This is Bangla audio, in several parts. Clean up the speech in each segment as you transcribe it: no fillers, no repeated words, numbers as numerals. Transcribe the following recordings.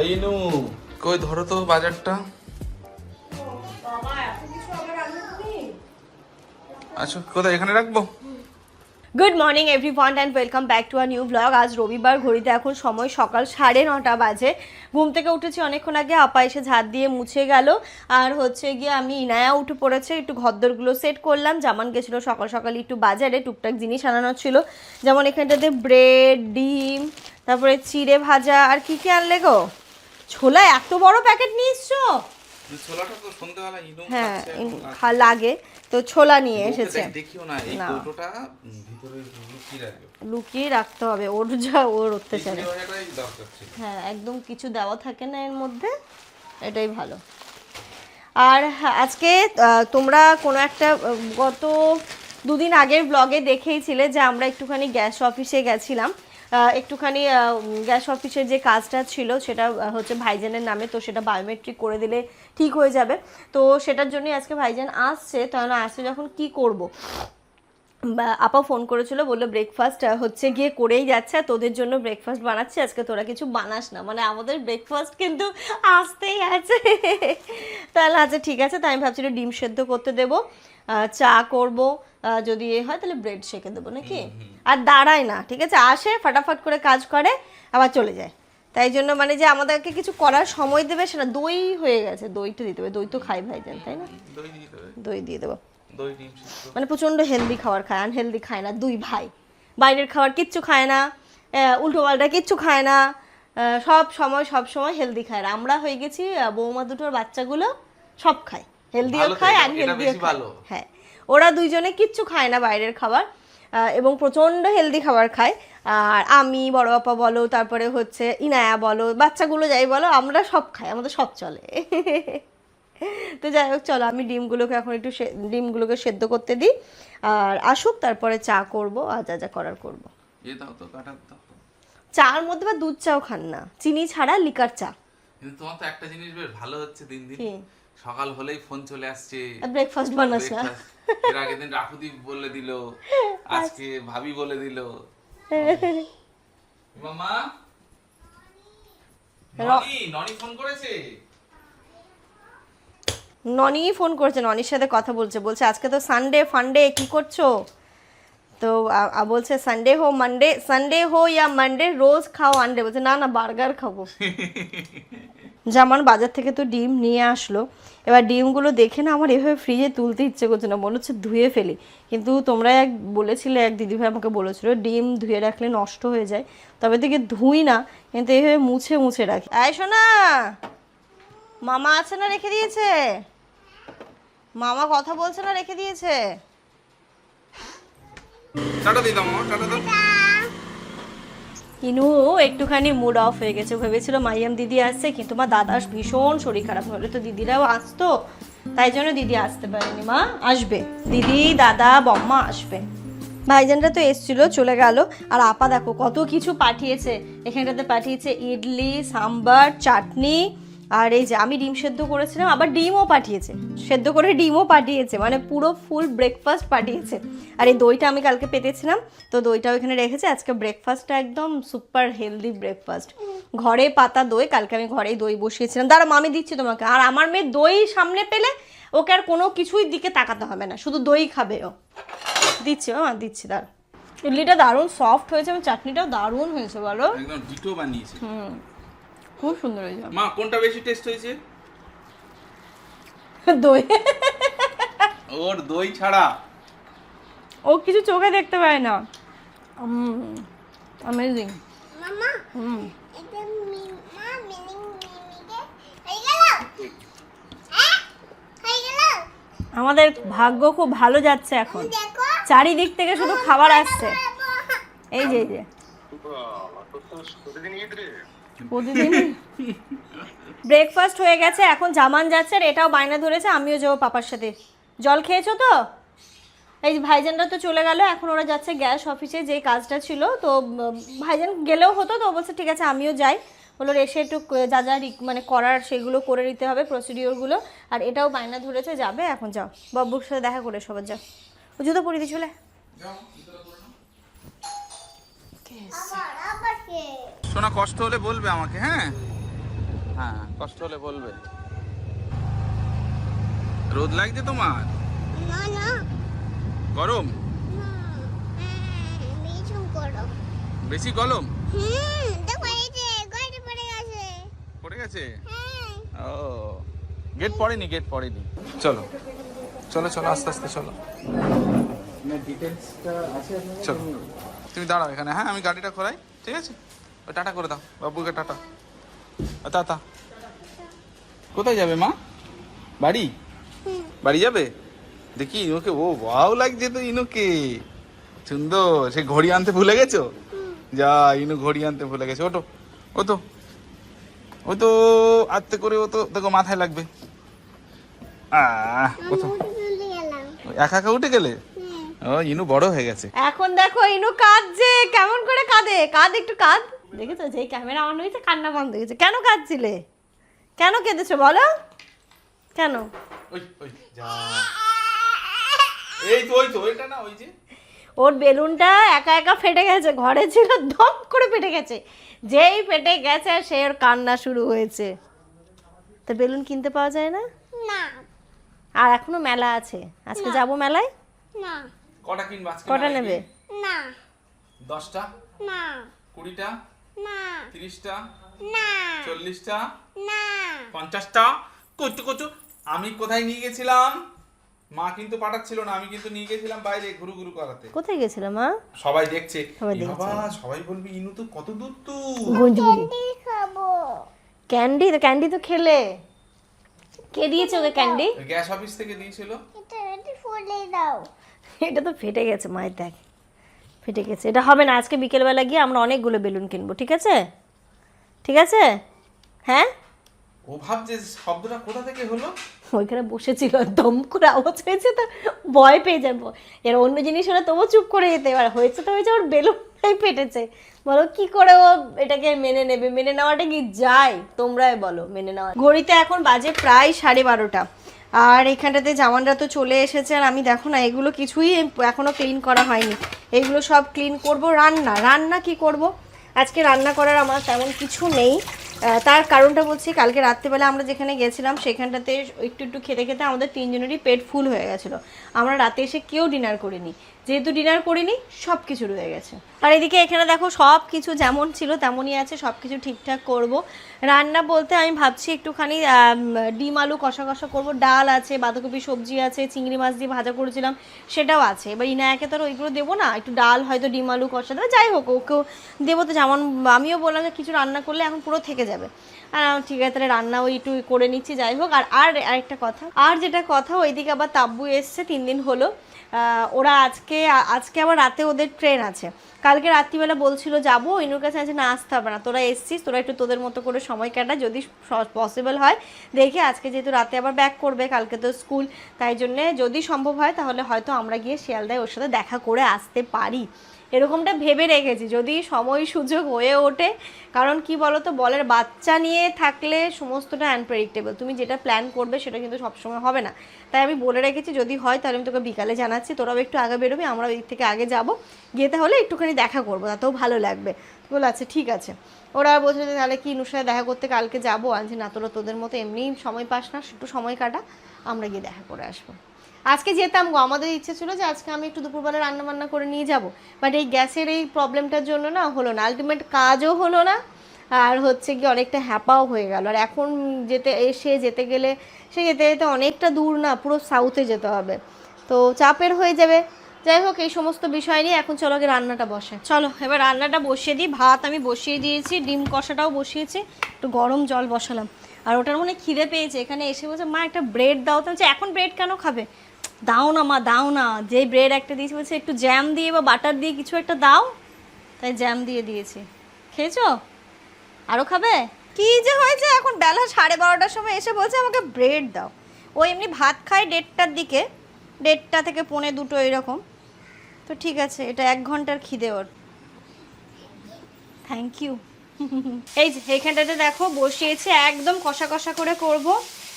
এই নু কই ধরো তো বাজারটা। আচ্ছা কোথায়, এখানে রাখবো? Good morning everyone and welcome back to a new blog. আজ রবিবার, ঘড়িতে এখন সময় সকাল 9:30 বাজে। ঘুম থেকে উঠেছি অনেকক্ষণ আগে, আপা এসে ঝাড় দিয়ে মুছে গেল। আর হচ্ছে গিয়ে আমি ইনায়া উঠে পড়েছে, একটু ঘরদোরগুলো সেট করলাম। জামান গেছিলো সকাল সকাল একটু বাজারে, টুকটাক জিনিস আনানোর ছিল, যেমন এখানটাতে ব্রেড, ডিম, তারপরে চিড়ে ভাজা, আর কি কি আনলে গো? ছোলা এত বড় প্যাকেট নিয়ে এসছো? ছোলাটা তো সন্ধ্যাবেলা ইনু হ্যাঁ লাগে, তো ছোলা নিয়ে এসেছে। দেখিও না এই কৌটোটা ভিতরে লুকিয়ে রাখতে হবে, ওর যা ওর অত্যাচারে। হ্যাঁ একদম কিছু দেওয়া থাকে না এর মধ্যে, এটাই ভালো। আর আজকে তোমরা কোনো একটা গত দুদিন আগের ব্লগে দেখেইছিলে যে আমরা একটুখানি গ্যাস অফিসে গেছিলাম। একটুখানি গ্যাস অফিসের যে কাজটা ছিল সেটা হচ্ছে ভাইজানের নামে, তো সেটা বায়োমেট্রিক করে দিলে ঠিক হয়ে যাবে। তো সেটার জন্যই আজকে ভাইজান আসছে, তাহলে আসছে যখন কি করব। আপা ফোন করেছিল, বললো ব্রেকফাস্ট হচ্ছে গিয়ে করেই যাচ্ছে, তোদের জন্য ব্রেকফাস্ট বানাচ্ছি, আজকে তোরা কিছু বানাস না। মানে আমাদের ব্রেকফাস্ট কিন্তু আসতেই আছে। তাহলে আচ্ছা ঠিক আছে, তাই আমি ভাবছিলাম ডিম সেদ্ধ করতে দেবো, চা করব, যদি এ হয় তাহলে ব্রেড সেঁকে দেবো নাকি। আর দাঁড়ায় না, ঠিক আছে, আসে ফাটাফাট করে কাজ করে আবার চলে যায়। তাই জন্য মানে যে আমাদেরকে কিছু করার সময় দেবে সেটা, দই হয়ে গেছে, দইটা দিতে হবে, দই তো খাই ভাইজান তাই না, দই দিয়ে দেবো। মানে প্রচণ্ড হেলদি খাবার খায়, আনহেলদি খায় না দুই ভাই। বাইরের খাবার কিচ্ছু খায় না, উল্টো পাল্টা কিচ্ছু খায় না, সব সময় হেলদি খায়। আর আমরা হয়ে গেছি বৌমা দুটোর বাচ্চাগুলো সব খায়, হেলদিও খায় আনহেলদিও খায়। হ্যাঁ, ওরা দুইজনে কিচ্ছু খায় না বাইরের খাবার, এবং প্রচণ্ড হেলদি খাবার খায়। আর আমি, বড় আপা বলো, তারপরে হচ্ছে ইনায়া বলো, বাচ্চাগুলো যাই বলো, আমরা সব খাই, আমাদের সব চলে। তো যাই হোক, চলো আমি ডিমগুলোকে এখন একটু ডিমগুলোকে সেদ্ধ করতে দিই, আর আসুক তারপরে চা করব, আর যা যা করার করবো। চার মধ্যে বা দুধ চাও খান না, চিনি ছাড়া লিকার চা। কিন্তু তোমার তো একটা জিনিস বেশ ভালো হচ্ছে দিন দিন, সকাল হলেই ফোন চলে আসছে ব্রেকফাস্ট বানাস না। এর আগের দিন রাহুদীপ বলে দিল, আজকে ভাবি বলে দিল। মামা ননি ফোন করেছে, ননি ফোন করেছে, ননির সাথে কথা বলছে, বলছে আজকে তো সানডে ফান্ডে কি করছো। তো বলছে সানডে হো ইয়া মানডে রোজ খাও আন্ডে, বলছে না না বার্গার খাবো। জামান বাজার থেকে তো ডিম নিয়ে আসলো, এবার ডিমগুলো দেখে না আমার এভাবে ফ্রিজে তুলতে ইচ্ছে করছে না, মনে হচ্ছে ধুয়ে ফেলি। কিন্তু তোমরা বলেছিলে, এক দিদিভাই আমাকে বলেছিল ডিম ধুয়ে রাখলে নষ্ট হয়ে যায়, তবে থেকে ধুই না, কিন্তু এইভাবে মুছে মুছে রাখি। আয় শোনা, মামা আছে না রেখে দিয়েছে? মামা কথা বলছে না রেখে দিয়েছে? টাটা দিই দাও মামা, টাটা দাও। ইনু একটুখানি মুড অফ হয়ে গেছে, ভেবেছিল মাইয়াম দিদি আসছে, কিন্তু মা দাদার ভীষণ শরীর খারাপ, হলে তো দিদিরাও আসতো, তাই জন্য দিদি আসতে পারেনি। মা আসবে, দিদি দাদা বম্মা আসবে। ভাইজানরা তো এসছিল, চলে গেল। আর আপা দেখো কত কিছু পাঠিয়েছে, এখানটাতে পাঠিয়েছে ইডলি, সাম্বার, চাটনি, আর এই যে আমি ডিম সেদ্ধ করেছিলাম, আবার ডিমও পাঠিয়েছে, সেদ্ধ করে ডিমও পাঠিয়েছে, মানে পুরো ফুল ব্রেকফাস্ট পাঠিয়েছে। আর এই দইটা আমি কালকে পেতেছিলাম, তো দইটাও এখানে রেখেছে। আজকে ব্রেকফাস্টটা একদম সুপার হেলদি ব্রেকফাস্ট, ঘরে পাতা দই, কালকে আমি ঘরেই দই বসিয়েছিলাম। দাঁড়া মামি দিচ্ছি তোমাকে। আর আমার মেয়ে দই সামনে পেলে ওকে আর কোনো কিছুই দিকে তাকাতে হবে না, শুধু দই খাবে ও। দিচ্ছি ও, দিচ্ছি, দাঁড়া। ইডলিটা দারুণ সফট হয়েছে এবং চাটনিটাও দারুণ হয়েছে, বলো একদম ডিটো বানিয়েছে। খুব সুন্দর হয়েছে। মা কোনটা বেশি টেস্ট হয়েছে? দই, ওর দই ছাড়া ও কিছু চোখে দেখতে পায় না। অ্যামেজিং মামা। এটা মিমা মিনিং মিমিকে হয়ে গেল, হয়ে গেল। আমাদের ভাগ্য খুব ভালো যাচ্ছে এখন, চারিদিক থেকে শুধু খাবার আসছে। এই যে প্রতিদিন ব্রেকফাস্ট হয়ে গেছে, এখন জামান যাচ্ছে, আর এটাও বায়না ধরেছে আমিও যাবো পাপার সাথে। জল খেয়েছো তো? এই ভাইজানরা তো চলে গেল, এখন ওরা যাচ্ছে গ্যাস অফিসে, যে কাজটা ছিল। তো ভাইজান গেলেও হতো, তো বলছে ঠিক আছে আমিও যাই, বললো এসে একটু যা যা মানে করার সেগুলো করে নিতে হবে, প্রসিডিওরগুলো। আর এটাও বায়না ধরেছে যাবে, এখন যাও বাবুর সাথে দেখা করে সবার যাও। ও জুতো পরিয়ে দিয়ে চলে। শোনা, কষ্ট হলে বলবে আমাকে, হ্যাঁ? হ্যাঁ, কষ্ট হলে বলবে। রোদ লাগছে তোমার? না না গরম? ভীষণ গরম। বেশি গরম দেখো এই যে গাড়ি পড়ে গেছে। পড়ে গেছে? হ্যাঁ ও, গেট পড়েনি, গেট পড়েনি। চলো চলো চলো, আস্তে আস্তে চলো। চলো তুমি দাঁড়াও এখানে, হ্যাঁ আমি গাড়িটা খোলাই, ঠিক আছে? ওই টাটা করে দাও বাবুকে, টাটা। তা কোথায় যাবে মা? বাড়ি? বাড়ি যাবে? দেখি ইনুকে, ও ওয়াও লাগছে তো ইনুকে, সুন্দর। সে ঘড়ি আনতে ভুলে গেছো? যা, ইনু ঘড়ি আনতে ভুলে গেছে। ওটো ও তো আত্তে করে, ও তো দেখো মাথায় লাগবে। ও তো চলে গেলাম। একা একা উঠে গেলে? ও, ইনু বড় হয়ে গেছে। এখন দেখো ইনু কাঁদছে, কেমন করে কাঁদে, কাঁদ একটু কাঁদ। দেখেছো যেই ক্যামেরা অন হয়েছে কান্না বন্ধ হয়ে গেছে। কেন কাঁদছিলে, কেন কেঁদেছো বলো, কেন? ওই যা, এই তো এটা না, ওই যে ওর বেলুনটা একা একা ফেটে গেছে, ঘরে ছিল, দম করে ফেটে গেছে। যেই ফেটে গেছে সে ওর কান্না শুরু হয়েছে। তো বেলুন কিনতে পাওয়া যায় না? না আর এখনো মেলা আছে, আজকে যাব মেলায়। না কটা কিনবা আজকে? কটা নেবে? না 10টা, না 20টা, না 30টা, না 40টা, না 50টা? কচু আমি কোথায় নিয়ে গেছিলাম? মা কিন্তু পাঠাচ্ছিল না, আমি কিন্তু নিয়ে গেছিলাম বাইরে ঘুরু করাতে। কোথায় গেছিলাম মা? সবাই দেখছে, সবাই দেখছে। বাবা সবাই বলবি ইনু তো কত দূর তো। ক্যান্ডি খাবো। ক্যান্ডি তো খেলে। কে দিয়েছে ওকে ক্যান্ডি? গ্যাস অফিস থেকে দিয়েছিল। এটা ফুলে দাও। এটা তো ফেটে গেছে, মায়ের দেখ ফেটে গেছে। এটা হবে না, আজকে বিকেলবেলা গিয়ে আমরা অনেকগুলো বেলুন কিনবো, ঠিক আছে? ঠিক আছে, হ্যাঁ। ও ভাবছে শব্দটা কোথা থেকে হলো। ওইখানে বসেছিল, দম করে আওয়াজ হয়েছে তো ভয় পেয়ে যাবো। এর অন্য জিনিস হলে তবু চুপ করে যেতে, এবার হয়েছে তো হয়েছে, ওর বেলুনটাই ফেটেছে। বলো কি করে ও এটাকে মেনে নেবে? মেনে নেওয়াটা কি যায়? তোমরাই বলো মেনে নেওয়া। ঘড়িতে এখন বাজে প্রায় 12:30, আর এখানটাতে জামানরা তো চলে এসেছে। আর আমি দেখো না, এগুলো কিছুই এখনো ক্লিন করা হয়নি, এগুলো সব ক্লিন করব। রান্না কি করব আজকে? রান্না করার আমার তেমন কিছু নেই। তার কারণটা বলছি, কালকে রাত্রিবেলা আমরা যেখানে গেছিলাম সেখানটাতে একটু খেতে খেতে আমাদের 3জনেরই পেট ফুল হয়ে গেছিলো। আমরা রাতে এসে কেউ ডিনার করিনি, যেহেতু ডিনার করিনি সব কিছু রয়ে গেছে। আর এদিকে এখানে দেখো সব কিছু যেমন ছিল তেমনই আছে, সব কিছু ঠিকঠাক করব। রান্না বলতে আমি ভাবছি একটুখানি ডিম আলু কষা করবো, ডাল আছে, বাঁধাকপি সবজি আছে, চিংড়ি মাছ দিয়ে ভাজা করেছিলাম সেটাও আছে। এবার ইনায়াকে তো ওইগুলো দেবো না, একটু ডাল হয়তো ডিম আলু কষা দেবো, যাই হোক ওকেও দেবো। তো যেমন আমিও বললাম যে কিছু রান্না করলে এখন পুরো থেকে যাবে। আর ঠিক আছে, তাহলে রান্না ওই একটু করে নিচ্ছি, যাই হোক। আর আরেকটা কথা, যেটা কথা, ওইদিকে আবার তাব্বু এসছে 3 দিন হলো। ওরা আজকে আবার রাতে ওদের ট্রেন আছে। কালকে রাত্রিবেলা বলছিল যাবো, ইনুর কাছে আছে না, আসতে হবে না, তোরা এসছিস, তোরা একটু তোদের মতো করে সময় কাটা, যদি পসিবল হয় দেখে। আজকে যেহেতু রাতে আবার ব্যাক করবে, কালকে তো স্কুল, তাই জন্যে যদি সম্ভব হয় তাহলে হয়তো আমরা গিয়ে শিয়ালদায় ওর সাথে দেখা করে আসতে পারি, এরকমটা ভেবে রেখেছি, যদি সময় সুযোগ হয়ে ওঠে। কারণ কি বলো তো, বলের বাচ্চা নিয়ে থাকলে সমস্তটা আনপ্রেডিক্টেবল, তুমি যেটা প্ল্যান করবে সেটা কিন্তু সবসময় হবে না। তাই আমি বলে রেখেছি যদি হয় তাহলে আমি তোকে বিকালে জানাচ্ছি, তোরাও একটু আগে বেরোবি, আমরা ওই দিক থেকে আগে যাবো, গিয়ে তাহলে একটুখানি দেখা করবো, তাতেও ভালো লাগবে। বলে আচ্ছা ঠিক আছে। ওরা বলছে যে তাহলে কি ইনুর সাথে দেখা করতে কালকে যাবো? আনছি না, তোরা তোদের মতো এমনি সময় পাস না, একটু সময় কাটা, আমরা গিয়ে দেখা করে আসবো। আজকে যেতাম গো, আমাদের ইচ্ছে ছিল যে আজকে আমি একটু দুপুরবেলা রান্নাবান্না করে নিয়ে যাব, বাট এই গ্যাসের এই প্রবলেমটার জন্য না হলো না, আলটিমেট কাজও হলো না, আর হচ্ছে কি অনেকটা হ্যাপাও হয়ে গেল। আর এখন যেতে গেলে যেতে অনেকটা দূর, না পুরো সাউথে যেতে হবে, তো চাপের হয়ে যাবে। যাই হোক, এই সমস্ত বিষয় নিয়ে এখন চলো আগে রান্নাটা বসে। চলো এবার রান্নাটা বসিয়ে দিই। ভাত আমি বসিয়ে দিয়েছি, ডিম কষাটাও বসিয়েছি, একটু গরম জল বসালাম। আর ওটার মনে খিদে পেয়েছে, এখানে এসে বলছে মা একটা ব্রেড দাও। তো এখন ব্রেড কেন খাবে? দাও না মা, দাও না। যেই ব্রেড একটা দিয়েছি বলছে একটু জ্যাম দিয়ে বা বাটার দিয়ে কিছু একটা দাও, তাই জ্যাম দিয়ে দিয়েছি। খেয়েছো? আরও খাবে? কি যে হয়েছে, এখন বেলা 12:30টার সময় এসে বলছে আমাকে ব্রেড দাও। ও এমনি ভাত খায় 1:30টার দিকে, 1:30 থেকে 1:45 এরকম। তো ঠিক আছে, এটা 1 ঘন্টার খিদে ওর। Thank you. এই যে এখানটাতে দেখো বসিয়েছি, একদম কষা করে করব।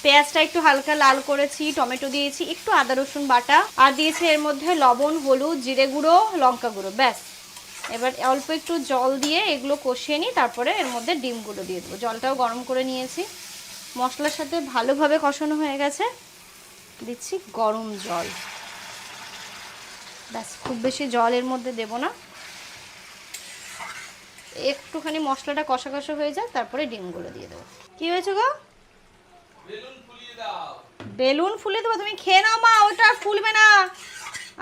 পেঁয়াজটা একটু হালকা লাল করেছি, টমেটো দিয়েছি, একটু আদা রসুন বাটা, আর দিয়েছি এর মধ্যে লবণ, হলুদ, জিরে গুঁড়ো, লঙ্কা গুঁড়ো, ব্যাস এবার অল্প একটু জল দিয়ে এগুলো কষিয়ে নিই, তারপরে এর মধ্যে ডিমগুলো দিয়ে দেবো। জলটাও গরম করে নিয়েছি, মশলার সাথে ভালোভাবে কষানো হয়ে গেছে। দিচ্ছি গরম জল, ব্যাস, খুব বেশি জল এর মধ্যে দেব না, একটুখানি মশলাটা কষা কষা হয়ে যায়, তারপরে ডিমগুলো দিয়ে দেবো। কি হয়েছে গো? বেলুন ফুলিয়ে দেবো? তুমি খেয়ে নাও মা, ওটা আর ফুলবে না,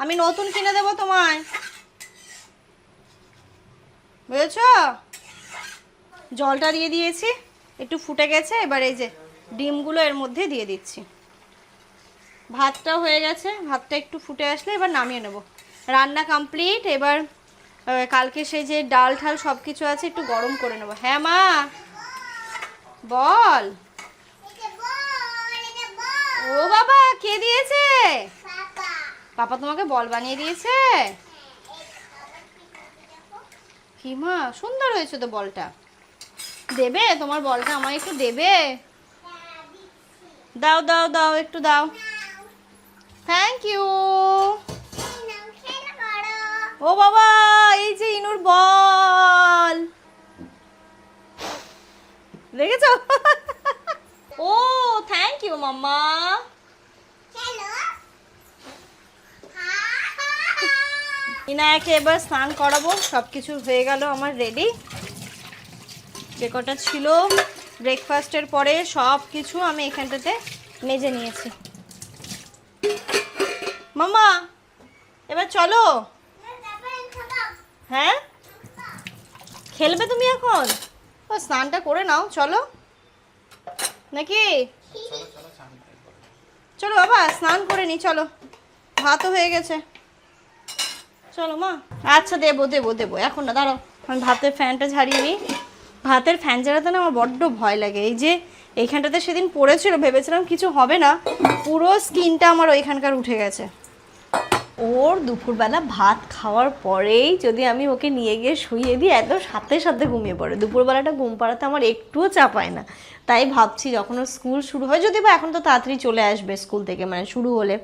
আমি নতুন কিনে দেবো তোমায়, বুঝেছ? জলটা দিয়ে দিয়েছি, একটু ফুটে গেছে, এবার এই যে ডিমগুলো এর মধ্যে দিয়ে দিচ্ছি। ভাতটাও হয়ে গেছে, ভাতটা একটু ফুটে আসলে এবার নামিয়ে নেব। রান্না কমপ্লিট। এবার কালকে সেই যে ডাল ঠাল সব কিছু আছে একটু গরম করে নেব। হ্যাঁ মা বল। ও বাবা, কে দিয়েছে? পাপা তোমাকে বল বানিয়ে দিয়েছে? কি মা, সুন্দর হয়েছে তো বলটা। দেবে তোমার বলটা আমায় একটু দেবে? দাও দাও দাও, একটু দাও। Thank you. ও বাবা, এই যে ইনুর বল, দেখেছো? ও থ্যাংক ইউ মাম্মা। ইনায়াকে এবার স্নান করাবো, সবকিছু হয়ে গেল আমার রেডি। যে কটা ছিল ব্রেকফাস্টের পরে সব কিছু আমি এখানটাতে মেজে নিয়েছি। মাম্মা এবার চলো। হ্যাঁ খেলবে তুমি এখন? ও স্নানটা করে নাও, চলো নাকি? চলো বাবা স্নান করে নি, চলো, ভাতও হয়ে গেছে, চলো মা। আচ্ছা দেবো দেবো দেবো, এখন না, দাঁড়াও আমি ভাতের ফ্যানটা ঝাড়িয়ে নিই। ভাতের ফ্যান ঝাড়াতে না আমার বড্ড ভয় লাগে। এই যে এইখানটাতে সেদিন পড়েছিল, ভেবেছিলাম কিছু হবে না, পুরো স্কিনটা আমার ওইখানকার উঠে গেছে। ওর দুপুরবেলা ভাত খাওয়ার পরেই যদি আমি ওকে নিয়ে গিয়ে শুইয়ে দিই, একদম সাথে সাথে ঘুমিয়ে পড়ে। দুপুরবেলাটা ঘুম পাড়াতে আমার একটুও চাপায় না। তাই ভাবছি যখন ওর স্কুল শুরু হয়, যদি বা এখন তো তাড়াতাড়ি চলে আসবে স্কুল থেকে, মানে শুরু হলে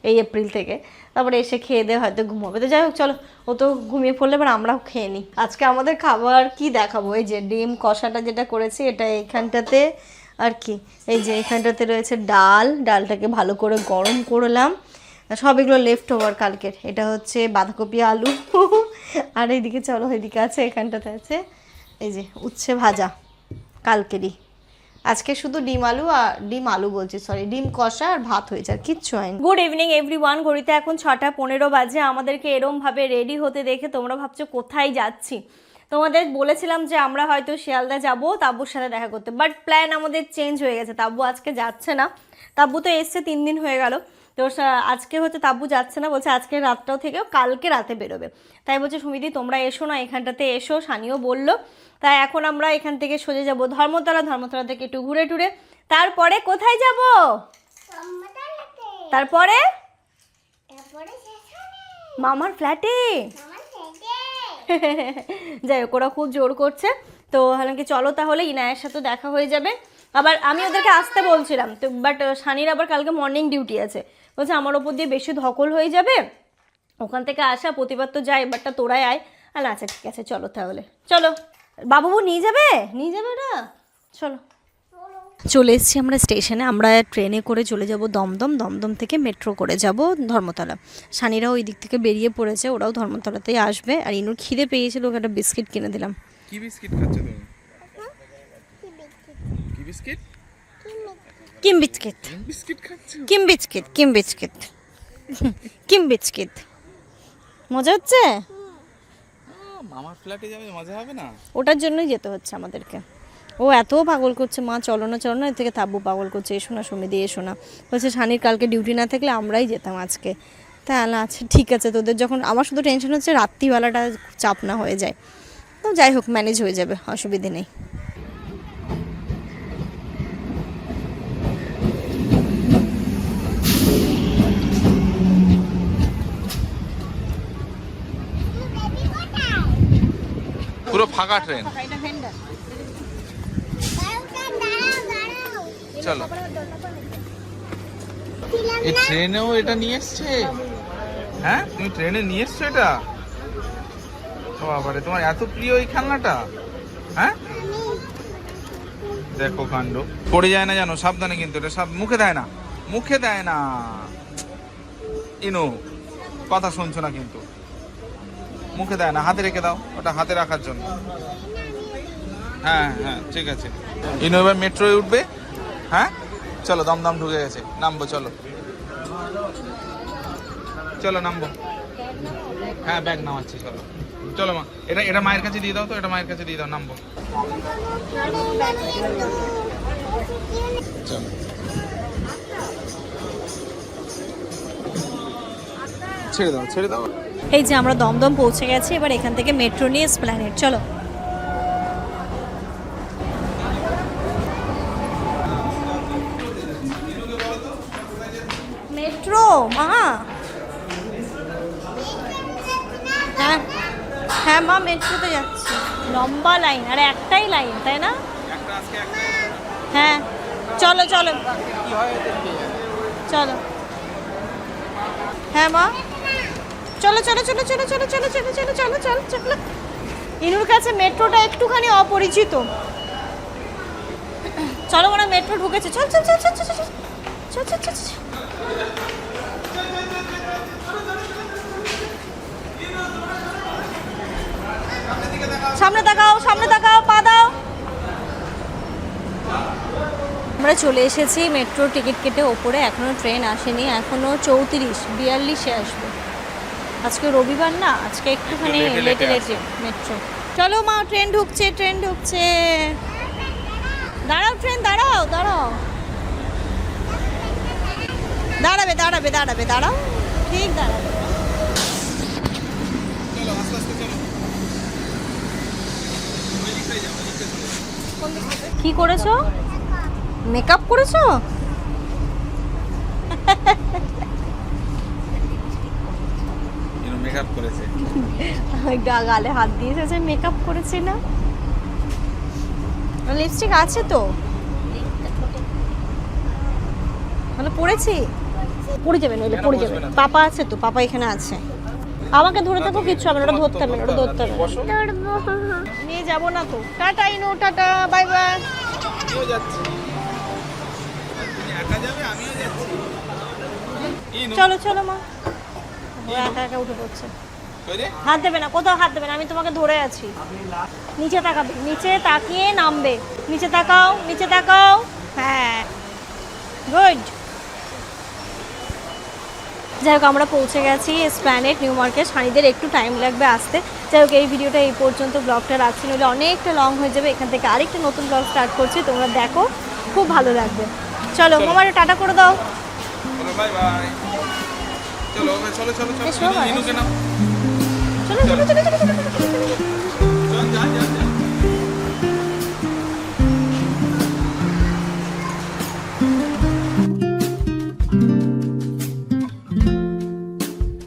এই এপ্রিল থেকে, তারপরে এসে খেয়ে দিয়ে হয়তো ঘুমাবে। তো যাই হোক চলো, ও তো ঘুমিয়ে পড়লে এবার আমরাও খেয়ে নিই। আজকে আমাদের খাবার কি দেখাবো, এই যে ডিম কষাটা যেটা করেছি এটা এখানটাতে, আর কি এই যে এখানটাতে রয়েছে ডাল, ডালটাকে ভালো করে গরম করলাম, সব এগুলো লেফট ওভার কালকের। এটা হচ্ছে বাঁধাকপি আলু, আর এইদিকে চলো এইদিকে আছে, এখানটাতে আছে এই যে উচ্ছে ভাজা কালকেরই। আজকে শুধু ডিম আলু বলছি, সরি, ডিম কষা আর ভাত হয়েছে, আর কিচ্ছু হয়নি। গুড ইভিনিং এভরিওয়ান, ঘড়িতে এখন 6:15 বাজে। আমাদেরকে এরমভাবে রেডি হতে দেখে তোমরা ভাবছো কোথায় যাচ্ছি। তোমাদের বলেছিলাম যে আমরা হয়তো শিয়ালদা যাব তাব্বুর সাথে দেখা করতে, বাট প্ল্যান আমাদের চেঞ্জ হয়ে গেছে। তাব্বু আজকে যাচ্ছে না, তাব্বু তো এসছে 3 দিন হয়ে গেল, তো আজকে হচ্ছে তাব্বু যাচ্ছে না, বলছে আজকে রাতটাও থেকেও কালকে রাতে বেরোবে। তাই বলছে সুমিদি তোমরা এসো না, এখানটাতে এসো, সানিও বললো। তাই এখন আমরা এখান থেকে সোজা যাব ধর্মতলা থেকে একটু ঘুরে টুরে, তারপরে কোথায় যাব? তারপরে মামার ফ্ল্যাটে। যাই হোক, ওরা খুব জোর করছে, তো হলাম কি চলো তাহলে, ইনায়ের সাথে দেখা হয়ে যাবে। আবার আমি ওদেরকে আসতে বলছিলাম তো, বাট সানির আবার কালকে মর্নিং ডিউটি আছে, বলছে আমার ওপর দিয়ে বেশি ধকল হয়ে যাবে ওখান থেকে আসা, প্রতিবার তো যাই, এবারটা তোরাই আয়। আচ্ছা ঠিক আছে চলো তাহলে, চলো। বাবু নিয়ে যাবে ওটা, চলো। চলে এসেছি আমরা স্টেশনে। আমরা ট্রেনে করে চলে যাব দমদম থেকে মেট্রো করে যাব ধর্মতলা। সানিরাও ওই দিক থেকে বেরিয়ে পড়েছে, ওরাও ধর্মতলাতেই আসবে। আর ইনুর খিদে পেয়েছিল, ওকে একটা বিস্কিট কিনে দিলাম। কি বিস্কিট খাচ্ছ তুমি? কি বিস্কিট? Kim biscuit. বিস্কিট খাচ্ছ? কিম বিস্কিট মজা হচ্ছে? মামার ফ্ল্যাটে যাবে, মজা হবে না? ওটার জন্যই যেতে হচ্ছে আমাদেরকে। ও এত পাগল করছে, মা চলো না এর থেকে তাব্বু পাগল করছে, এসো না সুমিদি এসো না। বলছে সানির কালকে ডিউটি না থাকলে আমরাই যেতাম আজকে। তাহলে আচ্ছা ঠিক আছে, তোদের যখন, আমার শুধু টেনশন হচ্ছে রাত্রিবেলাটা চাপ না হয়ে যায়। তো যাই হোক ম্যানেজ হয়ে যাবে, অসুবিধে নেই। পুরো ফাঁকা ট্রেন, চলো। এই ট্রেনেও এটা নিয়ে এসছে? হ্যাঁ তুমি ট্রেনে নিয়ে এসছো এটা? ও বাবারে, তোমার এত প্রিয় এই খেলনাটা? হ্যাঁ, দেখো কাণ্ড। পড়ে যায় না জানো, সাবধানে কিন্তু। এটা সব মুখে দেয় না, মুখে দেয় না। ইনু কথা শুনছো না কিন্তু, মুখে দেয় না, হাতে রেখে দাও, ওটা হাতে রাখার জন্য। হ্যাঁ হ্যাঁ ঠিক আছে। ইনু এবার মেট্রোয় উঠবে। হ্যাঁ চলো, দমদম ঢুকে গেছে, নামবো চলো, চলো নামবো। হ্যাঁ ব্যাগ নামাচ্ছি, চলো চলো মা। এটা এটা মায়ের কাছে দিয়ে দাও তো, এটা মায়ের কাছে দিয়ে দাও, নামবো। চলো ছেড়ে দাও, ছেড়ে দাও। এই যে আমরা দমদম পৌঁছে গেছি, এবার এখান থেকে মেট্রো নিয়ে এসপ্ল্যানেড চলো। মেট্রো মা? হ্যাঁ হ্যাঁ মা, মেট্রোতে যাচ্ছি। লম্বা লাইন, আরে একটাই লাইন তাই না? হ্যাঁ চলো চলো চলো। হ্যাঁ মা চলো চলো চলো চলো চলো চলো চলো চলো চলো চলো চলো। ইনুর কাছে মেট্রোটা একটুখানি অপরিচিত। চলো মনে মেট্রো ঢুকেছে, চল চল চল চল চল চল চল চল চল চল। সামনে তাকাও, সামনে তাকাও, পা দাও। আমরা চলে এসেছি মেট্রোর টিকিট কেটে ওপরে। এখনও ট্রেন আসেনি, এখনও 34-42-এ আসবে। আজকে রবিবার না, আজকে একটুখানি লেটে লেটে মেট্রো। চলো মা, ট্রেন ঢুকছে, ট্রেন ঢুকছে। দাঁড়াও ট্রেন, দাঁড়াও দাঁড়াও, দাঁড়াবে দাঁড়াবে দাঁড়াবে, দাঁড়াও, ঠিক দাঁড়াবে। কি করেছো? মেকআপ করেছো? মেকআপ করেছে, গালে হাত দিয়ে এসেছে, মেকআপ করেছে না? লিপস্টিক আছে তো, মানে পড়েছি, পড়ে যাবে, নইলে পড়ে যাবে। পাপা আছে তো, পাপা এখানে আছে। আমাকে ধরে থাকো, কিচ্ছু হবে না, ওটা ধরতে হবে না, ওটা ধরতে হবে না। নিয়ে যাবো না তো। টাটা ইনু, টাটা, বাই বাই। আমিও যাচ্ছি, তুমি একা যাবে, আমিও যাচ্ছি। চলো চলো মা, ও একা একা উঠে পড়ছে। হাত দেবে না, কোথাও হাত দেবে না, আমি তোমাকে ধরে আছি। নিচে তাকাবে, নিচে তাকিয়ে নামবে। নিচে তাকাও, নিচে তাকাও, হ্যাঁ গুড। যাই হোক, আমরা পৌঁছে গেছি এসপ্ল্যানেড নিউ মার্কেট। সানিদের একটু টাইম লাগবে আসতে। যাই হোক, এই ভিডিওটা এই পর্যন্ত, ব্লগটা রাখছি, নইলে অনেকটা লং হয়ে যাবে। এখান থেকে আরেকটা নতুন ব্লগ স্টার্ট করছি, তোমরা দেখো, খুব ভালো লাগবে। চলো মামা, টাটা করে দাও। Bye bye. চলো চলো চলো চলো, চলো ইনুকে নাও। চলো চলো চলো চলো চলো।